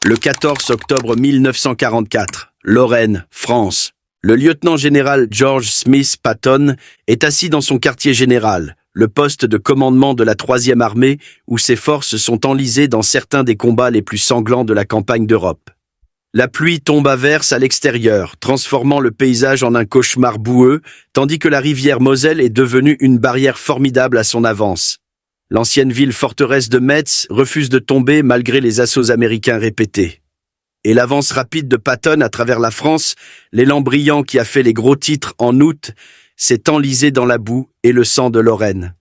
Le 14 octobre 1944, Lorraine, France. Le lieutenant-général George Smith Patton est assis dans son quartier général, le poste de commandement de la 3e armée, où ses forces sont enlisées dans certains des combats les plus sanglants de la campagne d'Europe. La pluie tombe à verse à l'extérieur, transformant le paysage en un cauchemar boueux, tandis que la rivière Moselle est devenue une barrière formidable à son avance. L'ancienne ville forteresse de Metz refuse de tomber malgré les assauts américains répétés. Et l'avance rapide de Patton à travers la France, l'élan brillant qui a fait les gros titres en août, s'est enlisé dans la boue et le sang de Lorraine.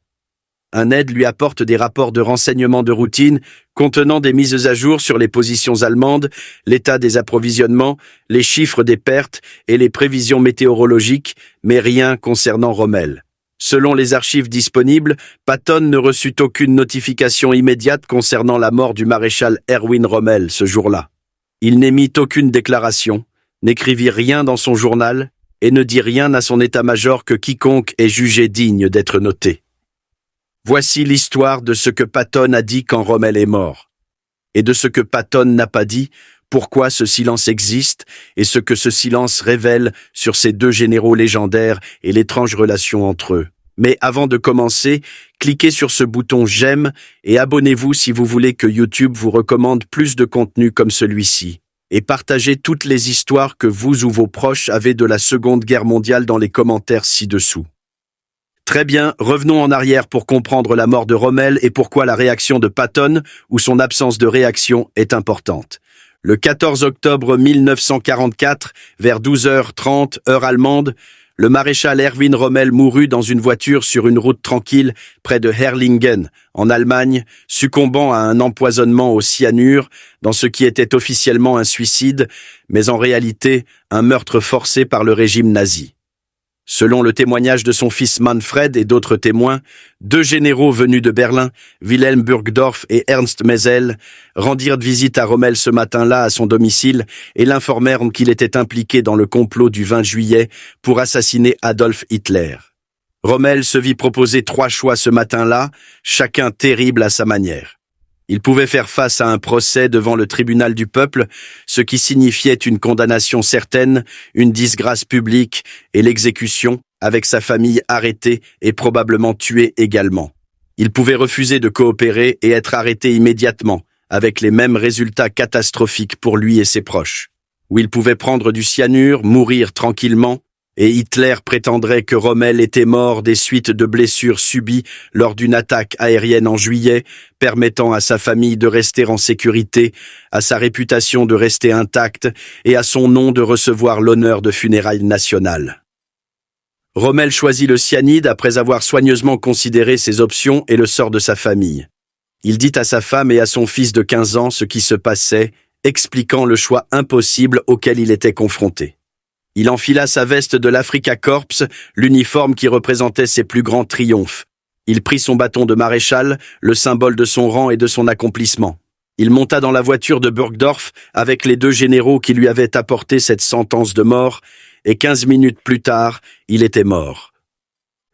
Un aide lui apporte des rapports de renseignement de routine contenant des mises à jour sur les positions allemandes, l'état des approvisionnements, les chiffres des pertes et les prévisions météorologiques, mais rien concernant Rommel. Selon les archives disponibles, Patton ne reçut aucune notification immédiate concernant la mort du maréchal Erwin Rommel ce jour-là. Il n'émit aucune déclaration, n'écrivit rien dans son journal et ne dit rien à son état-major que quiconque est jugé digne d'être noté. Voici l'histoire de ce que Patton a dit quand Rommel est mort, et de ce que Patton n'a pas dit, pourquoi ce silence existe et ce que ce silence révèle sur ces deux généraux légendaires et l'étrange relation entre eux. Mais avant de commencer, cliquez sur ce bouton j'aime et abonnez-vous si vous voulez que YouTube vous recommande plus de contenu comme celui-ci. Et partagez toutes les histoires que vous ou vos proches avez de la Seconde Guerre mondiale dans les commentaires ci-dessous. Très bien, revenons en arrière pour comprendre la mort de Rommel et pourquoi la réaction de Patton, ou son absence de réaction, est importante. Le 14 octobre 1944, vers 12h30, heure allemande, le maréchal Erwin Rommel mourut dans une voiture sur une route tranquille près de Herrlingen, en Allemagne, succombant à un empoisonnement au cyanure, dans ce qui était officiellement un suicide, mais en réalité un meurtre forcé par le régime nazi. Selon le témoignage de son fils Manfred et d'autres témoins, deux généraux venus de Berlin, Wilhelm Burgdorf et Ernst Maisel, rendirent visite à Rommel ce matin-là à son domicile et l'informèrent qu'il était impliqué dans le complot du 20 juillet pour assassiner Adolf Hitler. Rommel se vit proposer 3 choix ce matin-là, chacun terrible à sa manière. Il pouvait faire face à un procès devant le tribunal du peuple, ce qui signifiait une condamnation certaine, une disgrâce publique et l'exécution, avec sa famille arrêtée et probablement tuée également. Il pouvait refuser de coopérer et être arrêté immédiatement, avec les mêmes résultats catastrophiques pour lui et ses proches. Ou il pouvait prendre du cyanure, mourir tranquillement, et Hitler prétendrait que Rommel était mort des suites de blessures subies lors d'une attaque aérienne en juillet, permettant à sa famille de rester en sécurité, à sa réputation de rester intacte et à son nom de recevoir l'honneur de funérailles nationales. Rommel choisit le cyanide après avoir soigneusement considéré ses options et le sort de sa famille. Il dit à sa femme et à son fils de 15 ans ce qui se passait, expliquant le choix impossible auquel il était confronté. Il enfila sa veste de l'Afrika Korps, l'uniforme qui représentait ses plus grands triomphes. Il prit son bâton de maréchal, le symbole de son rang et de son accomplissement. Il monta dans la voiture de Burgdorf avec les deux généraux qui lui avaient apporté cette sentence de mort, et 15 minutes plus tard, il était mort.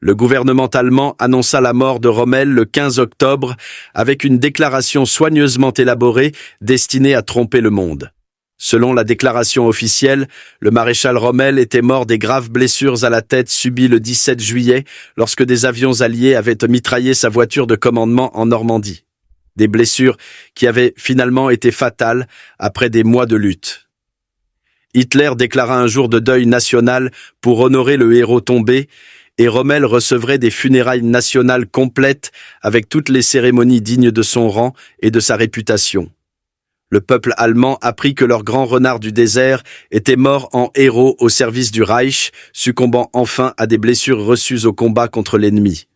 Le gouvernement allemand annonça la mort de Rommel le 15 octobre avec une déclaration soigneusement élaborée destinée à tromper le monde. Selon la déclaration officielle, le maréchal Rommel était mort des graves blessures à la tête subies le 17 juillet lorsque des avions alliés avaient mitraillé sa voiture de commandement en Normandie. Des blessures qui avaient finalement été fatales après des mois de lutte. Hitler déclara un jour de deuil national pour honorer le héros tombé et Rommel recevrait des funérailles nationales complètes avec toutes les cérémonies dignes de son rang et de sa réputation. Le peuple allemand apprit que leur grand renard du désert était mort en héros au service du Reich, succombant enfin à des blessures reçues au combat contre l'ennemi.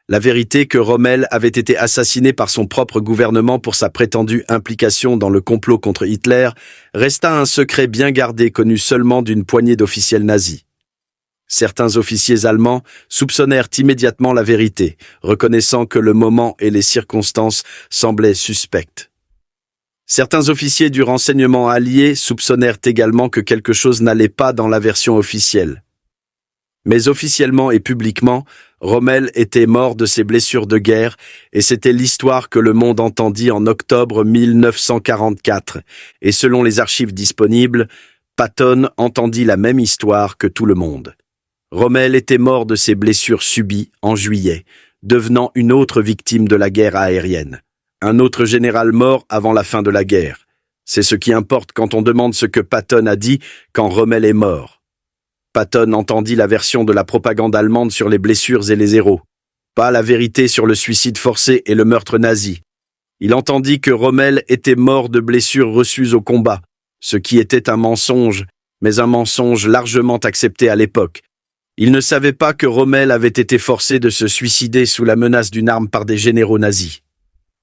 La vérité que Rommel avait été assassiné par son propre gouvernement pour sa prétendue implication dans le complot contre Hitler resta un secret bien gardé connu seulement d'une poignée d'officiels nazis. Certains officiers allemands soupçonnèrent immédiatement la vérité, reconnaissant que le moment et les circonstances semblaient suspects. Certains officiers du renseignement allié soupçonnèrent également que quelque chose n'allait pas dans la version officielle. Mais officiellement et publiquement, Rommel était mort de ses blessures de guerre et c'était l'histoire que le monde entendit en octobre 1944. Et selon les archives disponibles, Patton entendit la même histoire que tout le monde. Rommel était mort de ses blessures subies en juillet, devenant une autre victime de la guerre aérienne. Un autre général mort avant la fin de la guerre. C'est ce qui importe quand on demande ce que Patton a dit quand Rommel est mort. Patton entendit la version de la propagande allemande sur les blessures et les héros, pas la vérité sur le suicide forcé et le meurtre nazi. Il entendit que Rommel était mort de blessures reçues au combat, ce qui était un mensonge, mais un mensonge largement accepté à l'époque. Il ne savait pas que Rommel avait été forcé de se suicider sous la menace d'une arme par des généraux nazis.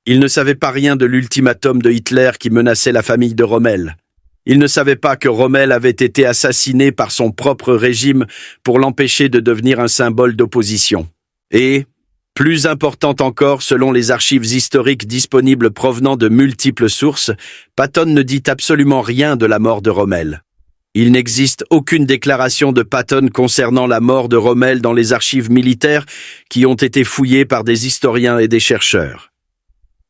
Il ne savait pas rien de l'ultimatum de Hitler qui menaçait la famille de Rommel. Il ne savait pas que Rommel avait été assassiné par son propre régime pour l'empêcher de devenir un symbole d'opposition. Et, plus important encore, selon les archives historiques disponibles provenant de multiples sources, Patton ne dit absolument rien de la mort de Rommel. Il n'existe aucune déclaration de Patton concernant la mort de Rommel dans les archives militaires qui ont été fouillées par des historiens et des chercheurs.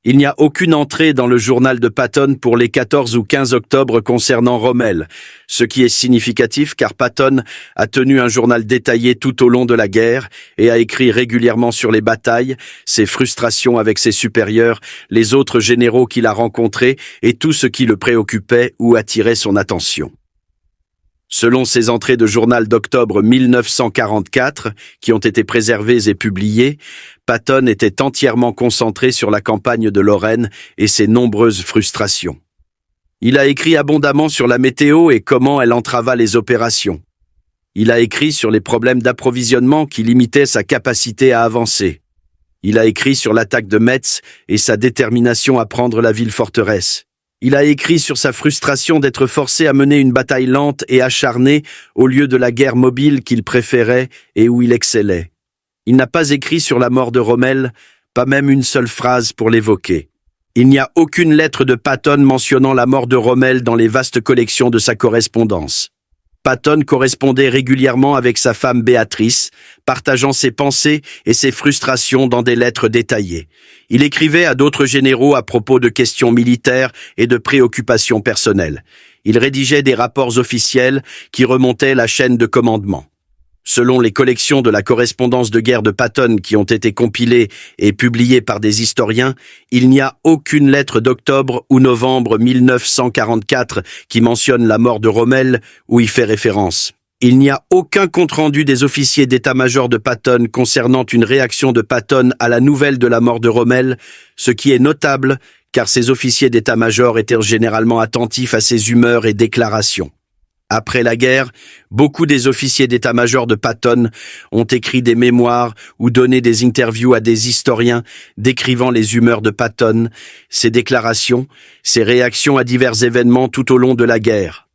Il n'y a aucune entrée dans le journal de Patton pour les 14 ou 15 octobre concernant Rommel, ce qui est significatif car Patton a tenu un journal détaillé tout au long de la guerre et a écrit régulièrement sur les batailles, ses frustrations avec ses supérieurs, les autres généraux qu'il a rencontrés et tout ce qui le préoccupait ou attirait son attention. Selon ses entrées de journal d'octobre 1944, qui ont été préservées et publiées, Patton était entièrement concentré sur la campagne de Lorraine et ses nombreuses frustrations. Il a écrit abondamment sur la météo et comment elle entrava les opérations. Il a écrit sur les problèmes d'approvisionnement qui limitaient sa capacité à avancer. Il a écrit sur l'attaque de Metz et sa détermination à prendre la ville-forteresse. Il a écrit sur sa frustration d'être forcé à mener une bataille lente et acharnée au lieu de la guerre mobile qu'il préférait et où il excellait. Il n'a pas écrit sur la mort de Rommel, pas même une seule phrase pour l'évoquer. Il n'y a aucune lettre de Patton mentionnant la mort de Rommel dans les vastes collections de sa correspondance. Patton correspondait régulièrement avec sa femme Béatrice, partageant ses pensées et ses frustrations dans des lettres détaillées. Il écrivait à d'autres généraux à propos de questions militaires et de préoccupations personnelles. Il rédigeait des rapports officiels qui remontaient la chaîne de commandement. Selon les collections de la correspondance de guerre de Patton qui ont été compilées et publiées par des historiens, il n'y a aucune lettre d'octobre ou novembre 1944 qui mentionne la mort de Rommel ou y fait référence. Il n'y a aucun compte-rendu des officiers d'état-major de Patton concernant une réaction de Patton à la nouvelle de la mort de Rommel, ce qui est notable car ces officiers d'état-major étaient généralement attentifs à ses humeurs et déclarations. Après la guerre, beaucoup des officiers d'état-major de Patton ont écrit des mémoires ou donné des interviews à des historiens décrivant les humeurs de Patton, ses déclarations, ses réactions à divers événements tout au long de la guerre.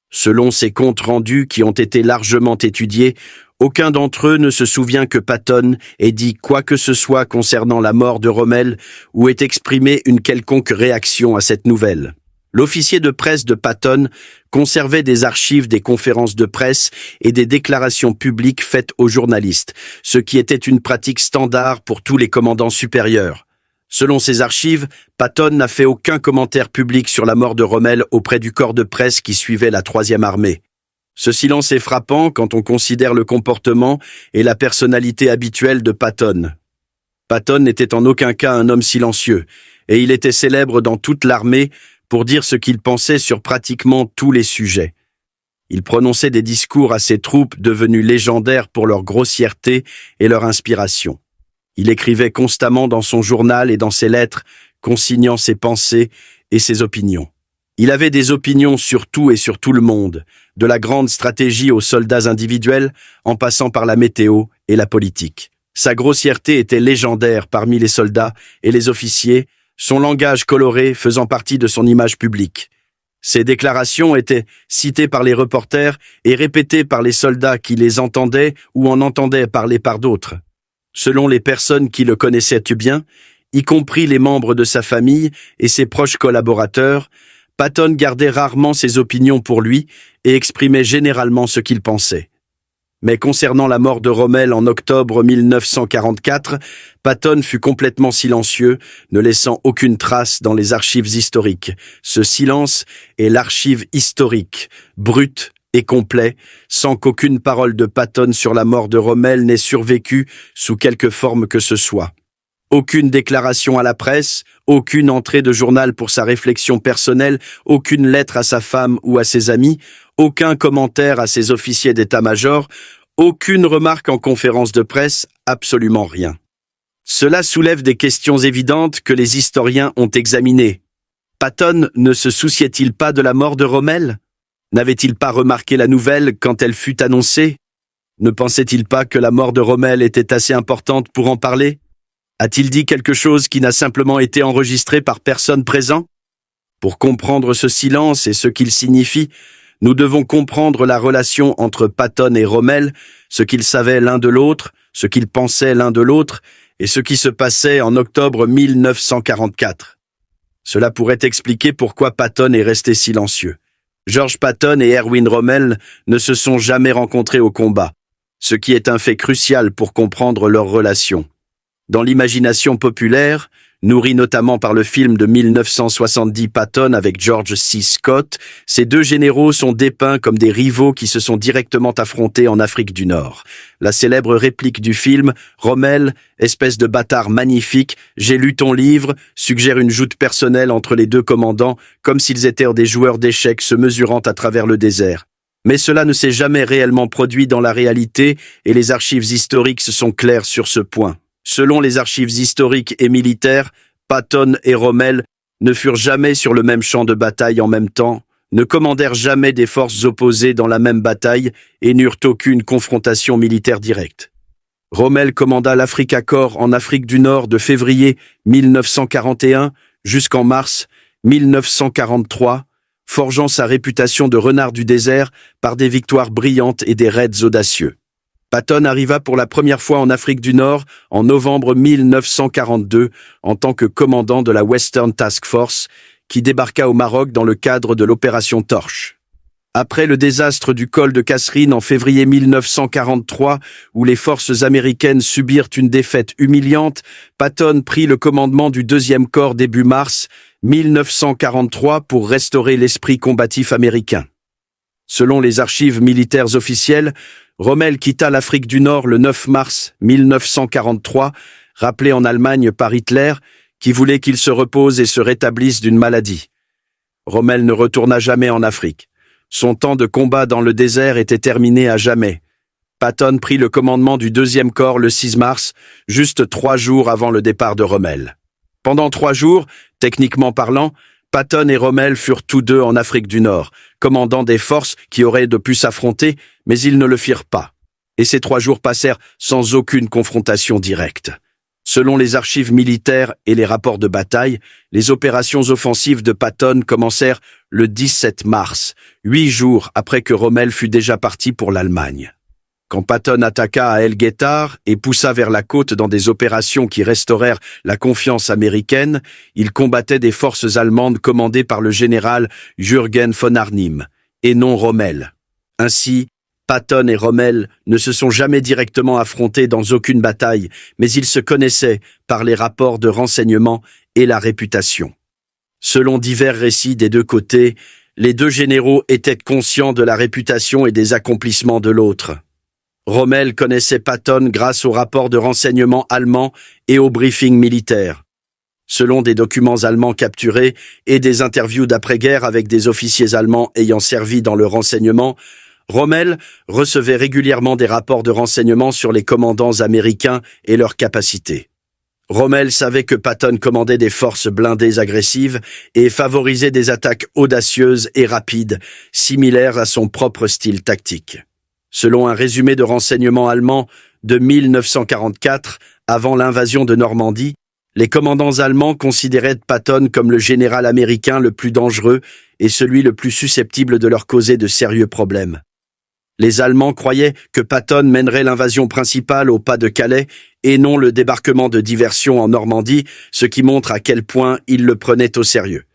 Selon ces comptes rendus qui ont été largement étudiés, aucun d'entre eux ne se souvient que Patton ait dit quoi que ce soit concernant la mort de Rommel ou ait exprimé une quelconque réaction à cette nouvelle. L'officier de presse de Patton conservait des archives des conférences de presse et des déclarations publiques faites aux journalistes, ce qui était une pratique standard pour tous les commandants supérieurs. Selon ces archives, Patton n'a fait aucun commentaire public sur la mort de Rommel auprès du corps de presse qui suivait la 3e armée. Ce silence est frappant quand on considère le comportement et la personnalité habituelle de Patton. Patton n'était en aucun cas un homme silencieux, et il était célèbre dans toute l'armée pour dire ce qu'il pensait sur pratiquement tous les sujets. Il prononçait des discours à ses troupes devenus légendaires pour leur grossièreté et leur inspiration. Il écrivait constamment dans son journal et dans ses lettres, consignant ses pensées et ses opinions. Il avait des opinions sur tout et sur tout le monde, de la grande stratégie aux soldats individuels, en passant par la météo et la politique. Sa grossièreté était légendaire parmi les soldats et les officiers, son langage coloré faisant partie de son image publique. Ses déclarations étaient citées par les reporters et répétées par les soldats qui les entendaient ou en entendaient parler par d'autres. Selon les personnes qui le connaissaient bien, y compris les membres de sa famille et ses proches collaborateurs, Patton gardait rarement ses opinions pour lui et exprimait généralement ce qu'il pensait. Mais concernant la mort de Rommel en octobre 1944, Patton fut complètement silencieux, ne laissant aucune trace dans les archives historiques. Ce silence est l'archive historique, brute et complet, sans qu'aucune parole de Patton sur la mort de Rommel n'ait survécu sous quelque forme que ce soit. Aucune déclaration à la presse, aucune entrée de journal pour sa réflexion personnelle, aucune lettre à sa femme ou à ses amis, aucun commentaire à ses officiers d'état-major, aucune remarque en conférence de presse, absolument rien. Cela soulève des questions évidentes que les historiens ont examinées. Patton ne se souciait-il pas de la mort de Rommel? N'avait-il pas remarqué la nouvelle quand elle fut annoncée? Ne pensait-il pas que la mort de Rommel était assez importante pour en parler? A-t-il dit quelque chose qui n'a simplement été enregistré par personne présent? Pour comprendre ce silence et ce qu'il signifie, nous devons comprendre la relation entre Patton et Rommel, ce qu'ils savaient l'un de l'autre, ce qu'ils pensaient l'un de l'autre, et ce qui se passait en octobre 1944. Cela pourrait expliquer pourquoi Patton est resté silencieux. George Patton et Erwin Rommel ne se sont jamais rencontrés au combat, ce qui est un fait crucial pour comprendre leur relation. Dans l'imagination populaire, nourrie notamment par le film de 1970 Patton avec George C. Scott, ces deux généraux sont dépeints comme des rivaux qui se sont directement affrontés en Afrique du Nord. La célèbre réplique du film « Rommel, espèce de bâtard magnifique, j'ai lu ton livre » suggère une joute personnelle entre les deux commandants, comme s'ils étaient des joueurs d'échecs se mesurant à travers le désert. Mais cela ne s'est jamais réellement produit dans la réalité et les archives historiques sont claires sur ce point. Selon les archives historiques et militaires, Patton et Rommel ne furent jamais sur le même champ de bataille en même temps, ne commandèrent jamais des forces opposées dans la même bataille et n'eurent aucune confrontation militaire directe. Rommel commanda l'Afrika Korps en Afrique du Nord de février 1941 jusqu'en mars 1943, forgeant sa réputation de renard du désert par des victoires brillantes et des raids audacieux. Patton arriva pour la première fois en Afrique du Nord en novembre 1942 en tant que commandant de la Western Task Force qui débarqua au Maroc dans le cadre de l'opération Torche. Après le désastre du col de Kasserine en février 1943 où les forces américaines subirent une défaite humiliante, Patton prit le commandement du 2e corps début mars 1943 pour restaurer l'esprit combatif américain. Selon les archives militaires officielles, Rommel quitta l'Afrique du Nord le 9 mars 1943, rappelé en Allemagne par Hitler, qui voulait qu'il se repose et se rétablisse d'une maladie. Rommel ne retourna jamais en Afrique. Son temps de combat dans le désert était terminé à jamais. Patton prit le commandement du 2e corps le 6 mars, juste 3 jours avant le départ de Rommel. Pendant 3 jours, techniquement parlant, Patton et Rommel furent tous deux en Afrique du Nord, commandant des forces qui auraient pu s'affronter, mais ils ne le firent pas. Et ces 3 jours passèrent sans aucune confrontation directe. Selon les archives militaires et les rapports de bataille, les opérations offensives de Patton commencèrent le 17 mars, 8 jours après que Rommel fut déjà parti pour l'Allemagne. Quand Patton attaqua à El Guettar et poussa vers la côte dans des opérations qui restaurèrent la confiance américaine, il combattait des forces allemandes commandées par le général Jürgen von Arnim, et non Rommel. Ainsi, Patton et Rommel ne se sont jamais directement affrontés dans aucune bataille, mais ils se connaissaient par les rapports de renseignement et la réputation. Selon divers récits des deux côtés, les deux généraux étaient conscients de la réputation et des accomplissements de l'autre. Rommel connaissait Patton grâce aux rapports de renseignement allemands et aux briefings militaires. Selon des documents allemands capturés et des interviews d'après-guerre avec des officiers allemands ayant servi dans le renseignement, Rommel recevait régulièrement des rapports de renseignement sur les commandants américains et leurs capacités. Rommel savait que Patton commandait des forces blindées agressives et favorisait des attaques audacieuses et rapides, similaires à son propre style tactique. Selon un résumé de renseignements allemands de 1944, avant l'invasion de Normandie, les commandants allemands considéraient Patton comme le général américain le plus dangereux et celui le plus susceptible de leur causer de sérieux problèmes. Les Allemands croyaient que Patton mènerait l'invasion principale au pas de Calais et non le débarquement de diversion en Normandie, ce qui montre à quel point ils le prenaient au sérieux.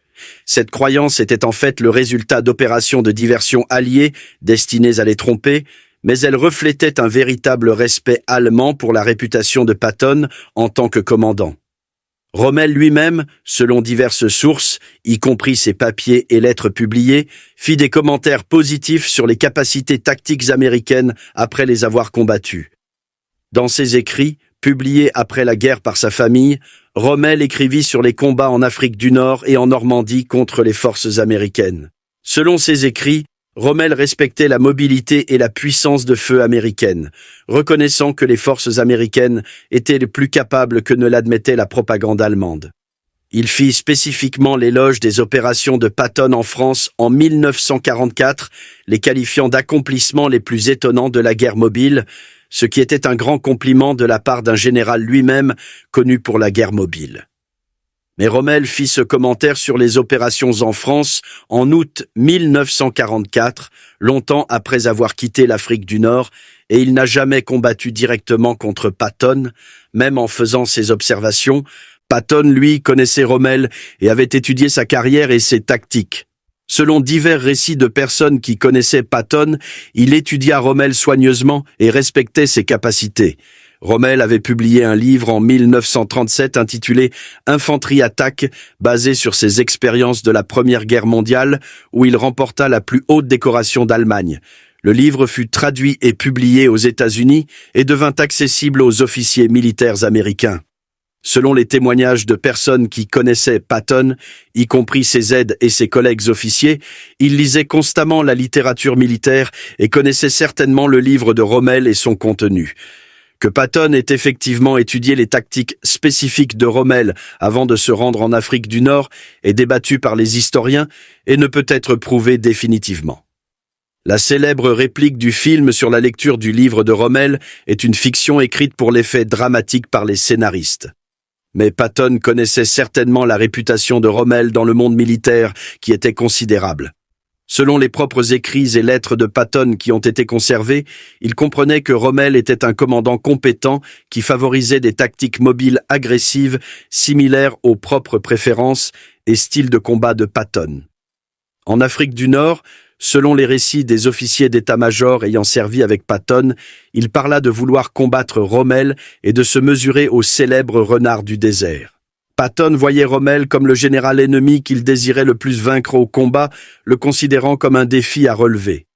Cette croyance était en fait le résultat d'opérations de diversion alliées destinées à les tromper, mais elles reflétaient un véritable respect allemand pour la réputation de Patton en tant que commandant. Rommel lui-même, selon diverses sources, y compris ses papiers et lettres publiées, fit des commentaires positifs sur les capacités tactiques américaines après les avoir combattues. Dans ses écrits, publiés après la guerre par sa famille, Rommel écrivit sur les combats en Afrique du Nord et en Normandie contre les forces américaines. Selon ses écrits, Rommel respectait la mobilité et la puissance de feu américaine, reconnaissant que les forces américaines étaient les plus capables que ne l'admettait la propagande allemande. Il fit spécifiquement l'éloge des opérations de Patton en France en 1944, les qualifiant d'accomplissements les plus étonnants de la guerre mobile, ce qui était un grand compliment de la part d'un général lui-même connu pour la guerre mobile. Mais Rommel fit ce commentaire sur les opérations en France en août 1944, longtemps après avoir quitté l'Afrique du Nord, et il n'a jamais combattu directement contre Patton, même en faisant ses observations. Patton, lui, connaissait Rommel et avait étudié sa carrière et ses tactiques. Selon divers récits de personnes qui connaissaient Patton, il étudia Rommel soigneusement et respectait ses capacités. Rommel avait publié un livre en 1937 intitulé « Infanterie attaque » basé sur ses expériences de la Première Guerre mondiale où il remporta la plus haute décoration d'Allemagne. Le livre fut traduit et publié aux États-Unis et devint accessible aux officiers militaires américains. Selon les témoignages de personnes qui connaissaient Patton, y compris ses aides et ses collègues officiers, il lisait constamment la littérature militaire et connaissait certainement le livre de Rommel et son contenu. Que Patton ait effectivement étudié les tactiques spécifiques de Rommel avant de se rendre en Afrique du Nord est débattu par les historiens et ne peut être prouvé définitivement. La célèbre réplique du film sur la lecture du livre de Rommel est une fiction écrite pour l'effet dramatique par les scénaristes. Mais Patton connaissait certainement la réputation de Rommel dans le monde militaire qui était considérable. Selon les propres écrits et lettres de Patton qui ont été conservés, il comprenait que Rommel était un commandant compétent qui favorisait des tactiques mobiles agressives similaires aux propres préférences et styles de combat de Patton. En Afrique du Nord, selon les récits des officiers d'état-major ayant servi avec Patton, il parla de vouloir combattre Rommel et de se mesurer au célèbre renard du désert. Patton voyait Rommel comme le général ennemi qu'il désirait le plus vaincre au combat, le considérant comme un défi à relever.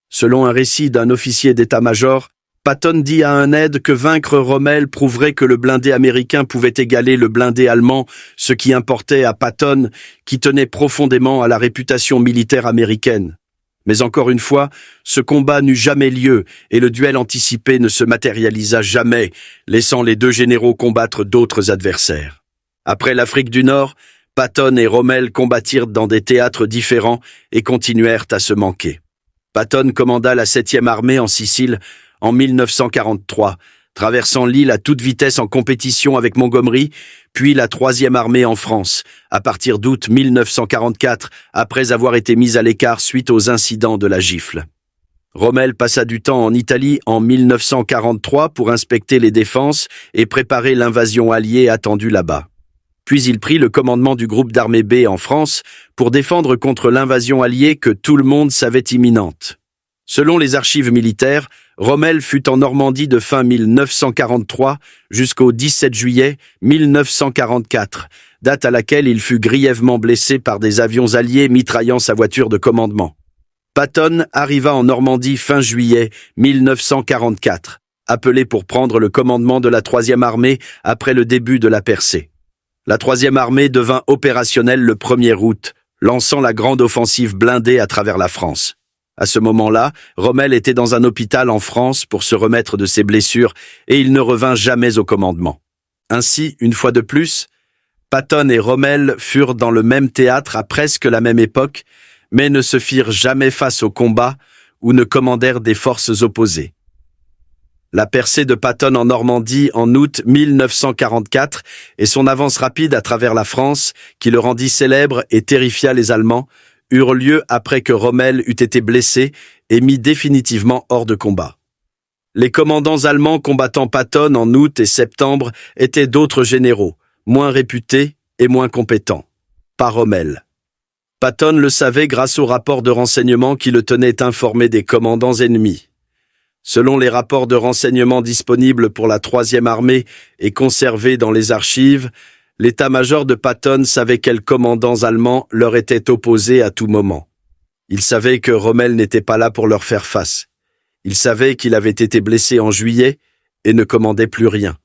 Selon un récit d'un officier d'état-major, Patton dit à un aide que vaincre Rommel prouverait que le blindé américain pouvait égaler le blindé allemand, ce qui importait à Patton, qui tenait profondément à la réputation militaire américaine. Mais encore une fois, ce combat n'eut jamais lieu et le duel anticipé ne se matérialisa jamais, laissant les deux généraux combattre d'autres adversaires. Après l'Afrique du Nord, Patton et Rommel combattirent dans des théâtres différents et continuèrent à se manquer. Patton commanda la 7e armée en Sicile en 1943, traversant l'île à toute vitesse en compétition avec Montgomery, puis la 3e armée en France, à partir d'août 1944, après avoir été mise à l'écart suite aux incidents de la gifle. Rommel passa du temps en Italie en 1943 pour inspecter les défenses et préparer l'invasion alliée attendue là-bas. Puis il prit le commandement du groupe d'armée B en France pour défendre contre l'invasion alliée que tout le monde savait imminente. Selon les archives militaires, Rommel fut en Normandie de fin 1943 jusqu'au 17 juillet 1944, date à laquelle il fut grièvement blessé par des avions alliés mitraillant sa voiture de commandement. Patton arriva en Normandie fin juillet 1944, appelé pour prendre le commandement de la 3e armée après le début de la percée. La 3e armée devint opérationnelle le 1er août, lançant la grande offensive blindée à travers la France. À ce moment-là, Rommel était dans un hôpital en France pour se remettre de ses blessures et il ne revint jamais au commandement. Ainsi, une fois de plus, Patton et Rommel furent dans le même théâtre à presque la même époque, mais ne se firent jamais face au combat ou ne commandèrent des forces opposées. La percée de Patton en Normandie en août 1944 et son avance rapide à travers la France, qui le rendit célèbre et terrifia les Allemands, eurent lieu après que Rommel eut été blessé et mis définitivement hors de combat. Les commandants allemands combattant Patton en août et septembre étaient d'autres généraux, moins réputés et moins compétents. Pas Rommel. Patton le savait grâce au rapport de renseignement qui le tenait informé des commandants ennemis. Selon les rapports de renseignement disponibles pour la Troisième Armée et conservés dans les archives, l'état-major de Patton savait quels commandants allemands leur étaient opposés à tout moment. Il savait que Rommel n'était pas là pour leur faire face. Il savait qu'il avait été blessé en juillet et ne commandait plus rien.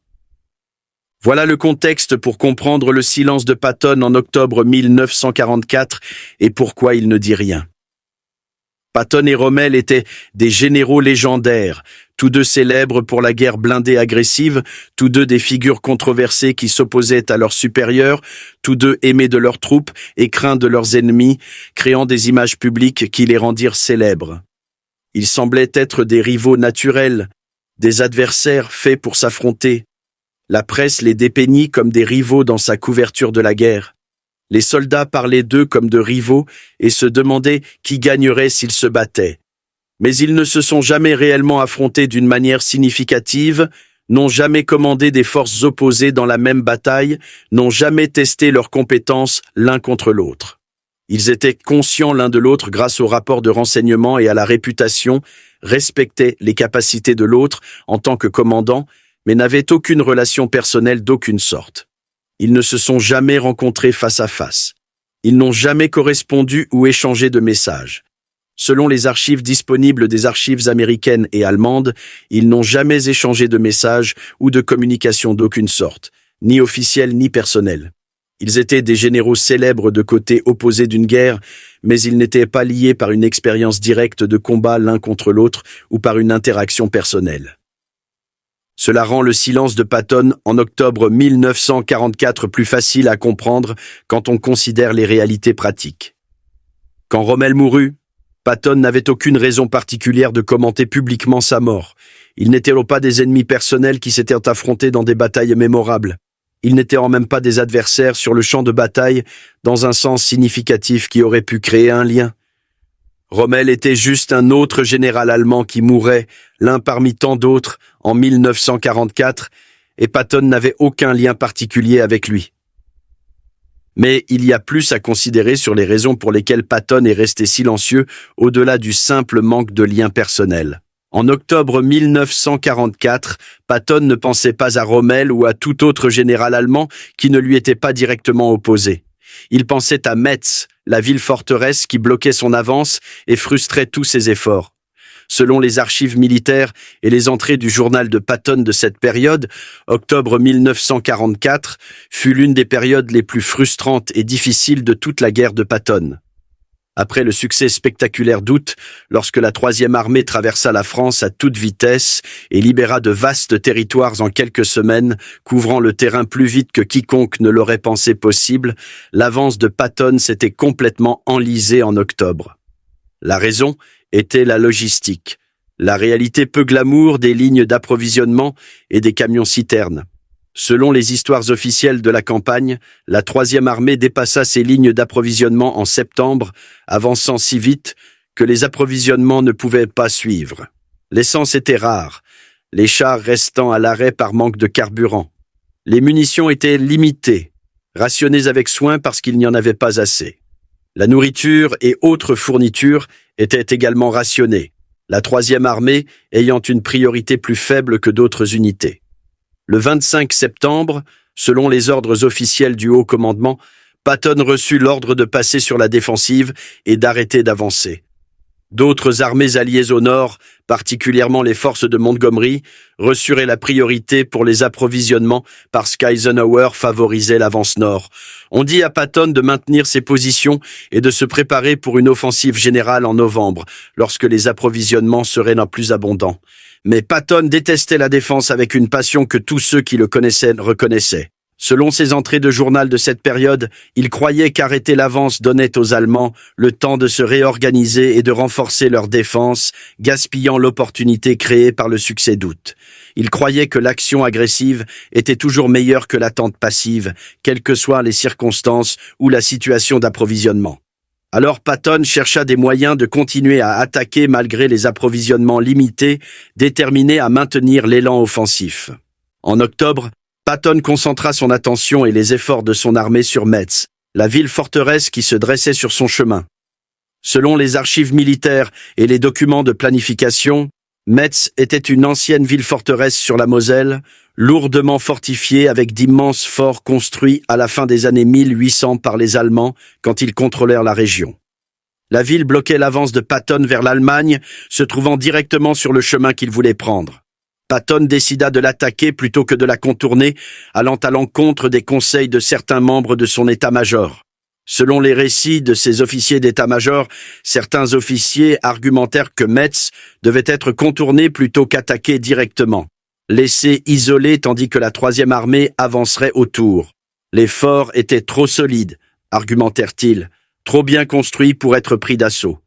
Voilà le contexte pour comprendre le silence de Patton en octobre 1944 et pourquoi il ne dit rien. Patton et Rommel étaient des généraux légendaires, tous deux célèbres pour la guerre blindée agressive, tous deux des figures controversées qui s'opposaient à leurs supérieurs, tous deux aimés de leurs troupes et craints de leurs ennemis, créant des images publiques qui les rendirent célèbres. Ils semblaient être des rivaux naturels, des adversaires faits pour s'affronter. La presse les dépeignit comme des rivaux dans sa couverture de la guerre. Les soldats parlaient d'eux comme de rivaux et se demandaient qui gagnerait s'ils se battaient. Mais ils ne se sont jamais réellement affrontés d'une manière significative, n'ont jamais commandé des forces opposées dans la même bataille, n'ont jamais testé leurs compétences l'un contre l'autre. Ils étaient conscients l'un de l'autre grâce aux rapports de renseignement et à la réputation, respectaient les capacités de l'autre en tant que commandant, mais n'avaient aucune relation personnelle d'aucune sorte. Ils ne se sont jamais rencontrés face à face. Ils n'ont jamais correspondu ou échangé de messages. Selon les archives disponibles des archives américaines et allemandes, ils n'ont jamais échangé de messages ou de communication d'aucune sorte, ni officielle ni personnelle. Ils étaient des généraux célèbres de côtés opposés d'une guerre, mais ils n'étaient pas liés par une expérience directe de combat l'un contre l'autre ou par une interaction personnelle. Cela rend le silence de Patton en octobre 1944 plus facile à comprendre quand on considère les réalités pratiques. Quand Rommel mourut, Patton n'avait aucune raison particulière de commenter publiquement sa mort. Ils n'étaient pas des ennemis personnels qui s'étaient affrontés dans des batailles mémorables. Ils n'étaient en même pas des adversaires sur le champ de bataille dans un sens significatif qui aurait pu créer un lien. Rommel était juste un autre général allemand qui mourait, l'un parmi tant d'autres, en 1944, et Patton n'avait aucun lien particulier avec lui. Mais il y a plus à considérer sur les raisons pour lesquelles Patton est resté silencieux au-delà du simple manque de lien personnel. En octobre 1944, Patton ne pensait pas à Rommel ou à tout autre général allemand qui ne lui était pas directement opposé. Il pensait à Metz, la ville-forteresse qui bloquait son avance et frustrait tous ses efforts. Selon les archives militaires et les entrées du journal de Patton de cette période, octobre 1944 fut l'une des périodes les plus frustrantes et difficiles de toute la guerre de Patton. Après le succès spectaculaire d'août, lorsque la Troisième Armée traversa la France à toute vitesse et libéra de vastes territoires en quelques semaines, couvrant le terrain plus vite que quiconque ne l'aurait pensé possible, l'avance de Patton s'était complètement enlisée en octobre. La raison était la logistique, la réalité peu glamour des lignes d'approvisionnement et des camions-citernes. Selon les histoires officielles de la campagne, la Troisième Armée dépassa ses lignes d'approvisionnement en septembre, avançant si vite que les approvisionnements ne pouvaient pas suivre. L'essence était rare, les chars restant à l'arrêt par manque de carburant. Les munitions étaient limitées, rationnées avec soin parce qu'il n'y en avait pas assez. La nourriture et autres fournitures étaient également rationnées, la Troisième Armée ayant une priorité plus faible que d'autres unités. Le 25 septembre, selon les ordres officiels du haut commandement, Patton reçut l'ordre de passer sur la défensive et d'arrêter d'avancer. D'autres armées alliées au nord, particulièrement les forces de Montgomery, reçuraient la priorité pour les approvisionnements parce qu'Eisenhower favorisait l'avance nord. On dit à Patton de maintenir ses positions et de se préparer pour une offensive générale en novembre, lorsque les approvisionnements seraient plus abondants. Mais Patton détestait la défense avec une passion que tous ceux qui le connaissaient reconnaissaient. Selon ses entrées de journal de cette période, il croyait qu'arrêter l'avance donnait aux Allemands le temps de se réorganiser et de renforcer leur défense, gaspillant l'opportunité créée par le succès d'août. Il croyait que l'action agressive était toujours meilleure que l'attente passive, quelles que soient les circonstances ou la situation d'approvisionnement. Alors Patton chercha des moyens de continuer à attaquer malgré les approvisionnements limités, déterminé à maintenir l'élan offensif. En octobre, Patton concentra son attention et les efforts de son armée sur Metz, la ville-forteresse qui se dressait sur son chemin. Selon les archives militaires et les documents de planification, Metz était une ancienne ville-forteresse sur la Moselle, lourdement fortifiée avec d'immenses forts construits à la fin des années 1800 par les Allemands quand ils contrôlèrent la région. La ville bloquait l'avance de Patton vers l'Allemagne, se trouvant directement sur le chemin qu'il voulait prendre. Patton décida de l'attaquer plutôt que de la contourner, allant à l'encontre des conseils de certains membres de son état-major. Selon les récits de ces officiers d'état-major, certains officiers argumentèrent que Metz devait être contourné plutôt qu'attaqué directement, laissé isolé tandis que la troisième armée avancerait autour. Les forts étaient trop solides, argumentèrent-ils, trop bien construits pour être pris d'assaut.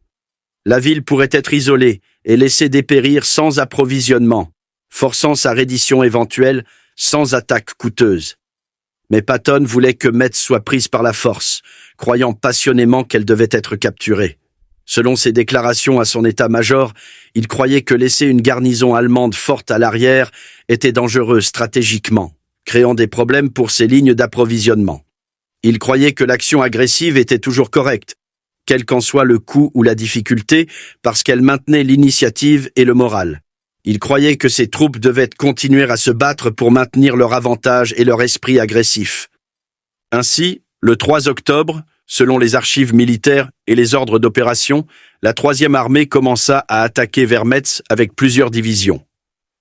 La ville pourrait être isolée et laissée dépérir sans approvisionnement, forçant sa reddition éventuelle sans attaque coûteuse. Mais Patton voulait que Metz soit prise par la force, croyant passionnément qu'elle devait être capturée. Selon ses déclarations à son état-major, il croyait que laisser une garnison allemande forte à l'arrière était dangereux stratégiquement, créant des problèmes pour ses lignes d'approvisionnement. Il croyait que l'action agressive était toujours correcte, quel qu'en soit le coût ou la difficulté, parce qu'elle maintenait l'initiative et le moral. Il croyait que ses troupes devaient continuer à se battre pour maintenir leur avantage et leur esprit agressif. Ainsi, le 3 octobre, selon les archives militaires et les ordres d'opération, la troisième armée commença à attaquer vers Metz avec plusieurs divisions.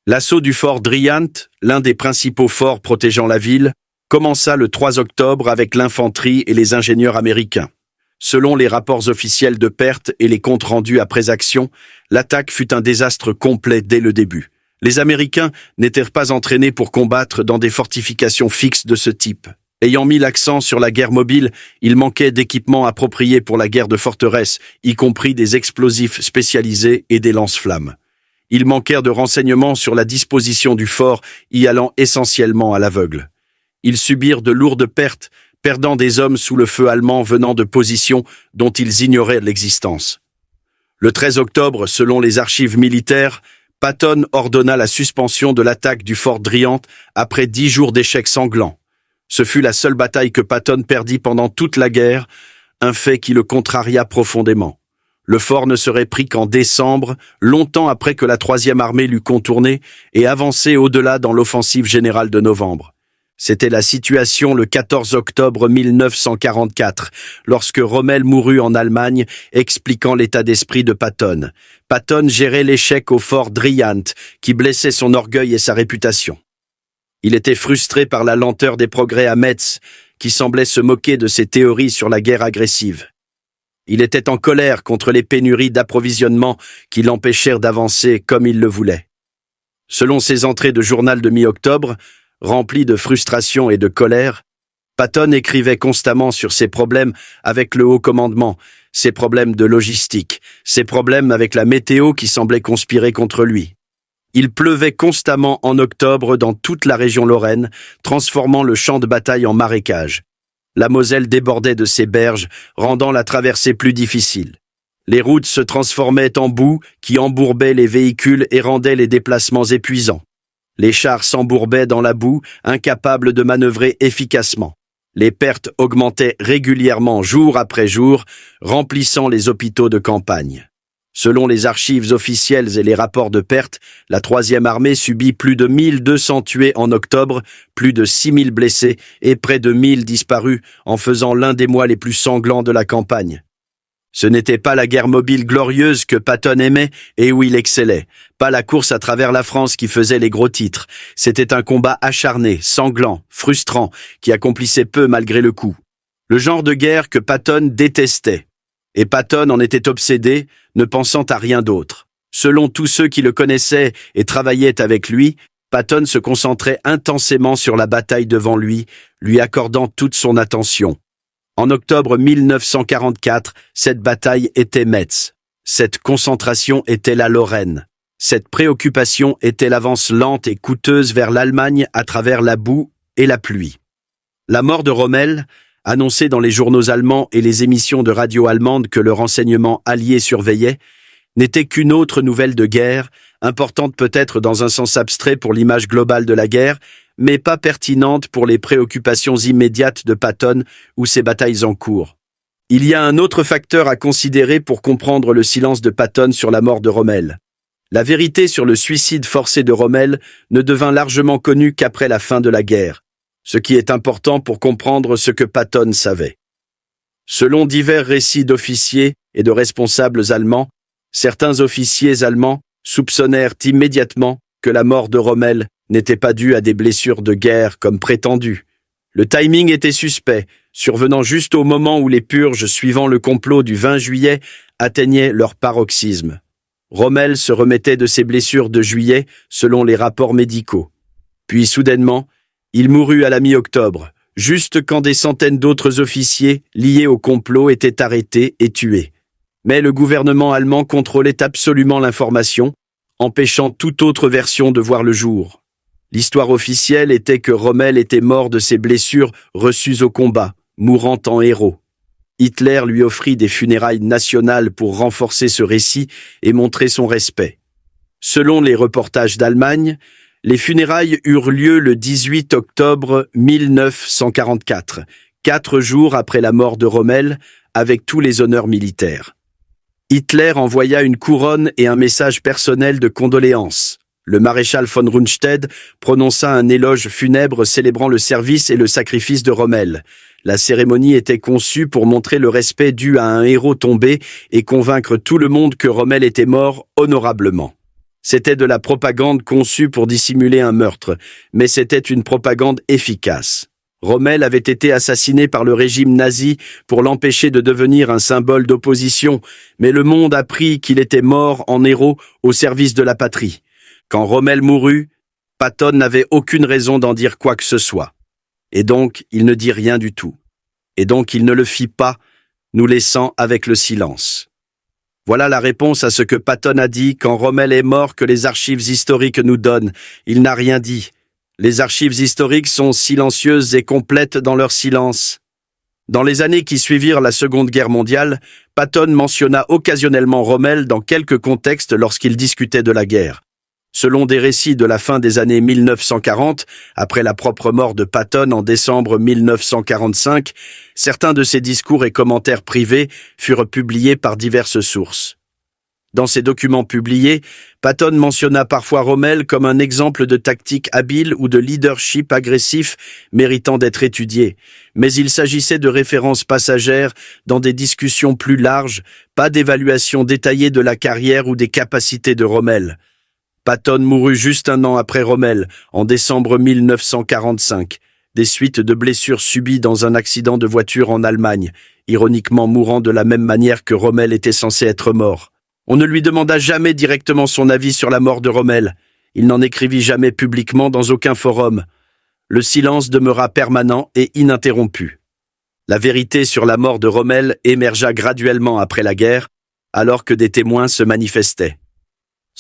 L'assaut du fort Driant, l'un des principaux forts protégeant la ville, commença le 3 octobre avec l'infanterie et les ingénieurs américains. Selon les rapports officiels de pertes et les comptes rendus après action, l'attaque fut un désastre complet dès le début. Les Américains n'étaient pas entraînés pour combattre dans des fortifications fixes de ce type. Ayant mis l'accent sur la guerre mobile, il manquait d'équipements appropriés pour la guerre de forteresse, y compris des explosifs spécialisés et des lance-flammes. Ils manquèrent de renseignements sur la disposition du fort, y allant essentiellement à l'aveugle. Ils subirent de lourdes pertes, perdant des hommes sous le feu allemand venant de positions dont ils ignoraient l'existence. Le 13 octobre, selon les archives militaires, Patton ordonna la suspension de l'attaque du fort Driant après 10 jours d'échecs sanglants. Ce fut la seule bataille que Patton perdit pendant toute la guerre, un fait qui le contraria profondément. Le fort ne serait pris qu'en décembre, longtemps après que la troisième armée l'eut contourné et avancé au-delà dans l'offensive générale de novembre. C'était la situation le 14 octobre 1944, lorsque Rommel mourut en Allemagne, expliquant l'état d'esprit de Patton. Patton gérait l'échec au fort Driant, qui blessait son orgueil et sa réputation. Il était frustré par la lenteur des progrès à Metz, qui semblait se moquer de ses théories sur la guerre agressive. Il était en colère contre les pénuries d'approvisionnement qui l'empêchèrent d'avancer comme il le voulait. Selon ses entrées de journal de mi-octobre, rempli de frustration et de colère, Patton écrivait constamment sur ses problèmes avec le haut commandement, ses problèmes de logistique, ses problèmes avec la météo qui semblait conspirer contre lui. Il pleuvait constamment en octobre dans toute la région Lorraine, transformant le champ de bataille en marécage. La Moselle débordait de ses berges, rendant la traversée plus difficile. Les routes se transformaient en boue qui embourbait les véhicules et rendait les déplacements épuisants. Les chars s'embourbaient dans la boue, incapables de manœuvrer efficacement. Les pertes augmentaient régulièrement jour après jour, remplissant les hôpitaux de campagne. Selon les archives officielles et les rapports de pertes, la troisième armée subit plus de 1200 tués en octobre, plus de 6000 blessés et près de 1000 disparus, en faisant l'un des mois les plus sanglants de la campagne. Ce n'était pas la guerre mobile glorieuse que Patton aimait et où il excellait, pas la course à travers la France qui faisait les gros titres. C'était un combat acharné, sanglant, frustrant, qui accomplissait peu malgré le coup. Le genre de guerre que Patton détestait. Et Patton en était obsédé, ne pensant à rien d'autre. Selon tous ceux qui le connaissaient et travaillaient avec lui, Patton se concentrait intensément sur la bataille devant lui, lui accordant toute son attention. En octobre 1944, cette bataille était Metz. Cette concentration était la Lorraine. Cette préoccupation était l'avance lente et coûteuse vers l'Allemagne à travers la boue et la pluie. La mort de Rommel, annoncée dans les journaux allemands et les émissions de radio allemandes que le renseignement allié surveillait, n'était qu'une autre nouvelle de guerre, importante peut-être dans un sens abstrait pour l'image globale de la guerre, mais pas pertinente pour les préoccupations immédiates de Patton ou ses batailles en cours. Il y a un autre facteur à considérer pour comprendre le silence de Patton sur la mort de Rommel. La vérité sur le suicide forcé de Rommel ne devint largement connue qu'après la fin de la guerre, ce qui est important pour comprendre ce que Patton savait. Selon divers récits d'officiers et de responsables allemands, certains officiers allemands soupçonnèrent immédiatement que la mort de Rommel n'était pas due à des blessures de guerre comme prétendu. Le timing était suspect, survenant juste au moment où les purges suivant le complot du 20 juillet atteignaient leur paroxysme. Rommel se remettait de ses blessures de juillet selon les rapports médicaux. Puis soudainement, il mourut à la mi-octobre, juste quand des centaines d'autres officiers liés au complot étaient arrêtés et tués. Mais le gouvernement allemand contrôlait absolument l'information, empêchant toute autre version de voir le jour. L'histoire officielle était que Rommel était mort de ses blessures reçues au combat, mourant en héros. Hitler lui offrit des funérailles nationales pour renforcer ce récit et montrer son respect. Selon les reportages d'Allemagne, les funérailles eurent lieu le 18 octobre 1944, 4 jours après la mort de Rommel, avec tous les honneurs militaires. Hitler envoya une couronne et un message personnel de condoléances. Le maréchal von Rundstedt prononça un éloge funèbre célébrant le service et le sacrifice de Rommel. La cérémonie était conçue pour montrer le respect dû à un héros tombé et convaincre tout le monde que Rommel était mort honorablement. C'était de la propagande conçue pour dissimuler un meurtre, mais c'était une propagande efficace. Rommel avait été assassiné par le régime nazi pour l'empêcher de devenir un symbole d'opposition, mais le monde apprit qu'il était mort en héros au service de la patrie. Quand Rommel mourut, Patton n'avait aucune raison d'en dire quoi que ce soit. Et donc, il ne dit rien du tout. Et donc, il ne le fit pas, nous laissant avec le silence. Voilà la réponse à ce que Patton a dit quand Rommel est mort que les archives historiques nous donnent. Il n'a rien dit. Les archives historiques sont silencieuses et complètes dans leur silence. Dans les années qui suivirent la Seconde Guerre mondiale, Patton mentionna occasionnellement Rommel dans quelques contextes lorsqu'il discutait de la guerre. Selon des récits de la fin des années 1940, après la propre mort de Patton en décembre 1945, certains de ses discours et commentaires privés furent publiés par diverses sources. Dans ces documents publiés, Patton mentionna parfois Rommel comme un exemple de tactique habile ou de leadership agressif méritant d'être étudié, mais il s'agissait de références passagères dans des discussions plus larges, pas d'évaluation détaillée de la carrière ou des capacités de Rommel. Patton mourut juste un an après Rommel, en décembre 1945, des suites de blessures subies dans un accident de voiture en Allemagne, ironiquement mourant de la même manière que Rommel était censé être mort. On ne lui demanda jamais directement son avis sur la mort de Rommel. Il n'en écrivit jamais publiquement dans aucun forum. Le silence demeura permanent et ininterrompu. La vérité sur la mort de Rommel émergea graduellement après la guerre, alors que des témoins se manifestaient.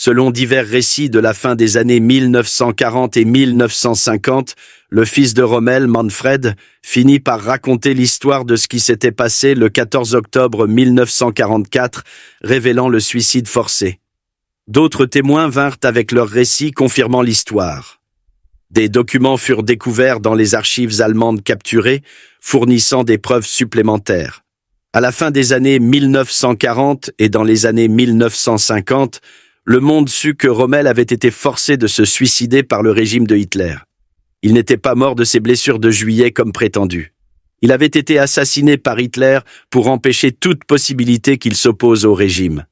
Selon divers récits de la fin des années 1940 et 1950, le fils de Rommel, Manfred, finit par raconter l'histoire de ce qui s'était passé le 14 octobre 1944, révélant le suicide forcé. D'autres témoins vinrent avec leurs récits confirmant l'histoire. Des documents furent découverts dans les archives allemandes capturées, fournissant des preuves supplémentaires. À la fin des années 1940 et dans les années 1950, le monde sut que Rommel avait été forcé de se suicider par le régime de Hitler. Il n'était pas mort de ses blessures de juillet comme prétendu. Il avait été assassiné par Hitler pour empêcher toute possibilité qu'il s'oppose au régime.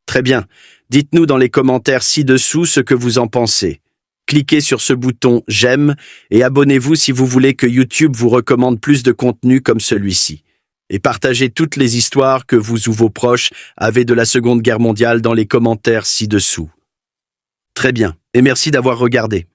Très bien, dites-nous dans les commentaires ci-dessous ce que vous en pensez. Cliquez sur ce bouton « J'aime » et abonnez-vous si vous voulez que YouTube vous recommande plus de contenu comme celui-ci. Et partagez toutes les histoires que vous ou vos proches avez de la Seconde Guerre mondiale dans les commentaires ci-dessous. Très bien, et merci d'avoir regardé.